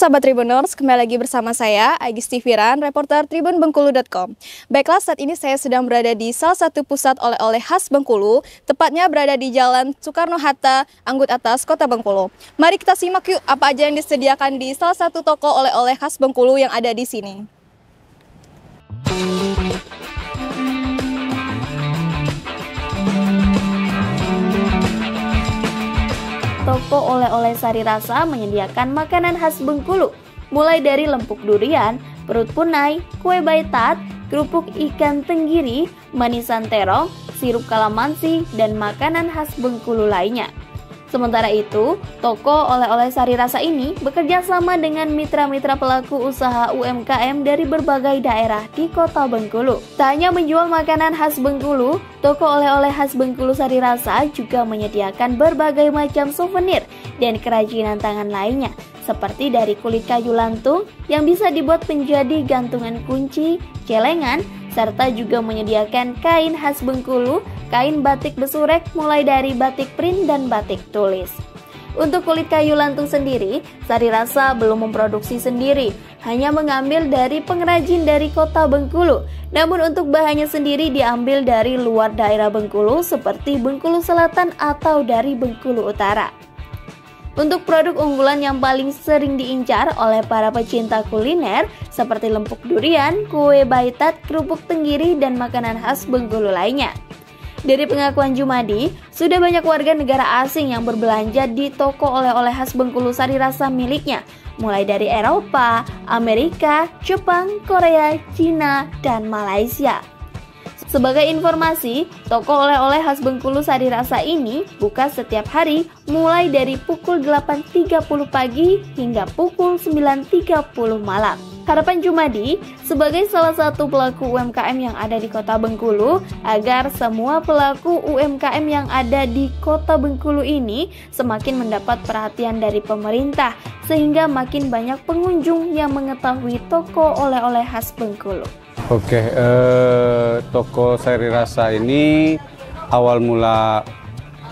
sahabat Tribuners, kembali lagi bersama saya, Agis Tiviran, reporter tribunbengkulu.com. Baiklah, saat ini saya sedang berada di salah satu pusat oleh-oleh khas Bengkulu, tepatnya berada di Jalan Soekarno-Hatta, Anggut Atas, Kota Bengkulu. Mari kita simak yuk apa aja yang disediakan di salah satu toko oleh-oleh khas Bengkulu yang ada di sini. Toko oleh-oleh Sari Rasa menyediakan makanan khas Bengkulu, mulai dari lempuk durian, perut punai, kue baitat, kerupuk ikan tenggiri, manisan terong, sirup kalamansi, dan makanan khas Bengkulu lainnya. Sementara itu, toko oleh-oleh Sari Rasa ini bekerja sama dengan mitra-mitra pelaku usaha UMKM dari berbagai daerah di Kota Bengkulu. Tak hanya menjual makanan khas Bengkulu, toko oleh-oleh khas Bengkulu Sari Rasa juga menyediakan berbagai macam souvenir dan kerajinan tangan lainnya, seperti dari kulit kayu lantung yang bisa dibuat menjadi gantungan kunci, celengan, serta juga menyediakan kain khas Bengkulu, kain batik besurek mulai dari batik print dan batik tulis. Untuk kulit kayu lantung sendiri, Sari Rasa belum memproduksi sendiri, hanya mengambil dari pengrajin dari Kota Bengkulu. Namun untuk bahannya sendiri diambil dari luar daerah Bengkulu seperti Bengkulu Selatan atau dari Bengkulu Utara. Untuk produk unggulan yang paling sering diincar oleh para pecinta kuliner seperti lempuk durian, kue baitat, kerupuk tenggiri, dan makanan khas Bengkulu lainnya. Dari pengakuan Jumadi, sudah banyak warga negara asing yang berbelanja di toko oleh-oleh khas Bengkulu Sari Rasa miliknya, mulai dari Eropa, Amerika, Jepang, Korea, Cina, dan Malaysia. Sebagai informasi, toko oleh-oleh khas Bengkulu Sari Rasa ini buka setiap hari mulai dari pukul 8.30 pagi hingga pukul 9.30 malam. Harapan Jumadi sebagai salah satu pelaku UMKM yang ada di Kota Bengkulu agar semua pelaku UMKM yang ada di Kota Bengkulu ini semakin mendapat perhatian dari pemerintah sehingga makin banyak pengunjung yang mengetahui toko oleh-oleh khas Bengkulu. Oke, toko Sari Rasa ini awal mula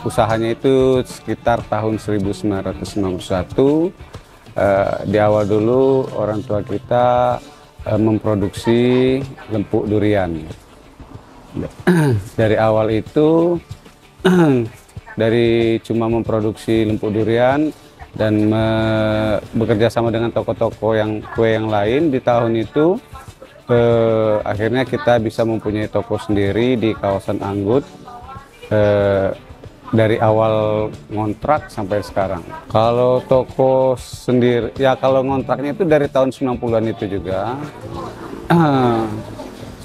usahanya itu sekitar tahun 1991. Di awal dulu orang tua kita memproduksi lempuk durian. Dari awal itu dari cuma memproduksi lempuk durian dan bekerja sama dengan toko-toko yang kue yang lain, di tahun itu akhirnya kita bisa mempunyai toko sendiri di kawasan Anggut, dari awal ngontrak sampai sekarang. Kalau toko sendiri, ya kalau ngontraknya itu dari tahun 90-an itu juga.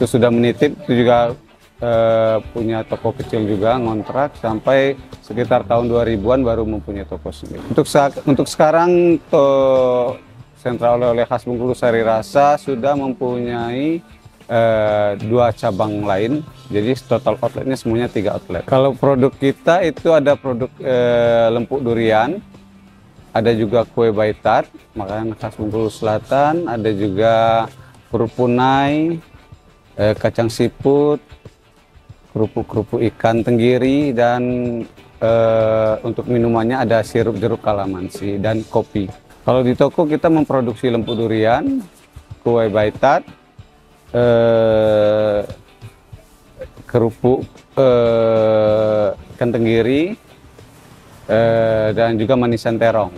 Sesudah menitip itu juga punya toko kecil juga ngontrak sampai sekitar tahun 2000-an baru mempunyai toko sendiri. Untuk sekarang sentra oleh-oleh khas Bengkulu Sari Rasa sudah mempunyai 2 cabang lain, jadi total outletnya semuanya 3 outlet. Kalau produk kita itu ada produk lempuk durian, ada juga kue baitat, makanan khas Bengkulu Selatan, ada juga kerupuk punai, kacang siput, kerupuk ikan tenggiri, dan untuk minumannya ada sirup jeruk kalamansi dan kopi. Kalau di toko kita memproduksi lempuk durian, kue baitat, kerupuk ikan tenggiri, dan juga manisan terong,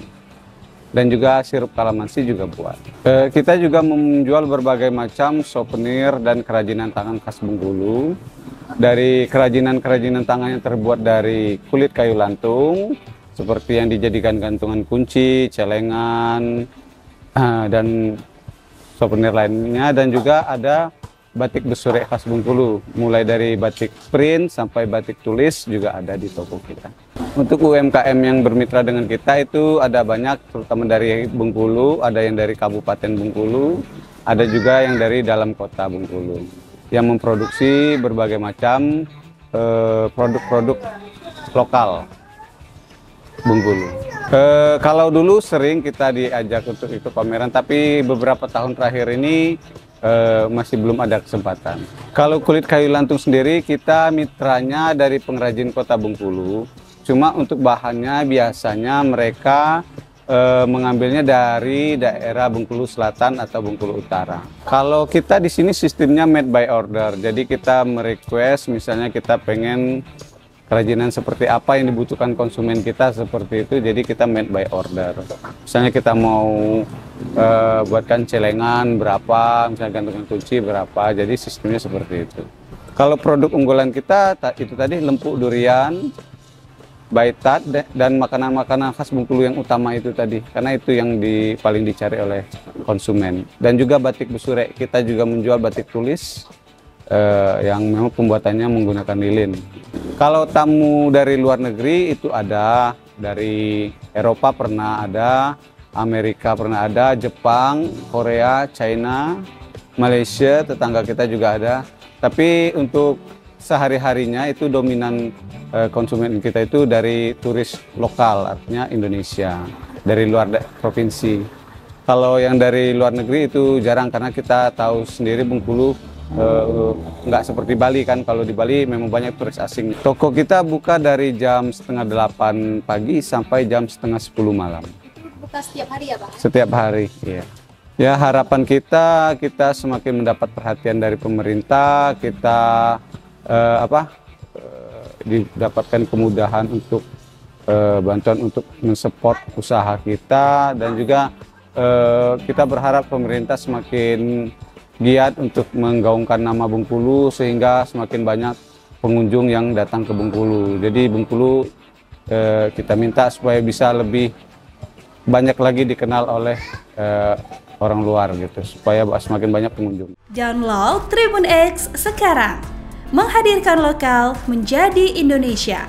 dan juga sirup kalamansi juga buat. Kita juga menjual berbagai macam souvenir dan kerajinan tangan khas Bengkulu. Dari kerajinan tangan yang terbuat dari kulit kayu lantung, seperti yang dijadikan gantungan kunci, celengan, dan souvenir lainnya, dan juga ada batik besurek khas Bengkulu, mulai dari batik print sampai batik tulis juga ada di toko kita. Untuk UMKM yang bermitra dengan kita itu ada banyak, terutama dari Bengkulu, ada yang dari Kabupaten Bengkulu, ada juga yang dari dalam kota Bengkulu, yang memproduksi berbagai macam produk-produk lokal Bengkulu. Kalau dulu sering kita diajak untuk ikut pameran, tapi beberapa tahun terakhir ini masih belum ada kesempatan. Kalau kulit kayu lantung sendiri kita mitranya dari pengrajin Kota Bengkulu. Cuma untuk bahannya biasanya mereka mengambilnya dari daerah Bengkulu Selatan atau Bengkulu Utara. Kalau kita di sini sistemnya made by order, jadi kita merequest, misalnya kita pengen kerajinan seperti apa yang dibutuhkan konsumen kita seperti itu, jadi kita made by order. Misalnya kita mau buatkan celengan berapa, misalnya gantungan kunci berapa, jadi sistemnya seperti itu. Kalau produk unggulan kita itu tadi lempuk durian, baitat, dan makanan-makanan khas Bengkulu yang utama itu tadi, karena itu yang paling dicari oleh konsumen. Dan juga batik Besurek, kita juga menjual batik tulis yang memang pembuatannya menggunakan lilin. Kalau tamu dari luar negeri itu ada, dari Eropa pernah ada, Amerika pernah ada, Jepang, Korea, China, Malaysia, tetangga kita juga ada. Tapi untuk sehari-harinya itu dominan konsumen kita itu dari turis lokal, artinya Indonesia, dari luar provinsi. Kalau yang dari luar negeri itu jarang, karena kita tahu sendiri Bengkulu nggak seperti Bali kan. Kalau di Bali memang banyak turis asing. Toko kita buka dari jam 7:30 pagi sampai jam 9:30 malam. Buka setiap hari ya Pak? Setiap hari, iya. Ya, harapan kita semakin mendapat perhatian dari pemerintah, kita didapatkan kemudahan untuk bantuan untuk mensupport usaha kita, dan juga kita berharap pemerintah semakin giat untuk menggaungkan nama Bengkulu sehingga semakin banyak pengunjung yang datang ke Bengkulu. Jadi Bengkulu kita minta supaya bisa lebih banyak lagi dikenal oleh orang luar gitu, supaya semakin banyak pengunjung. Download Tribun X sekarang, menghadirkan lokal menjadi Indonesia.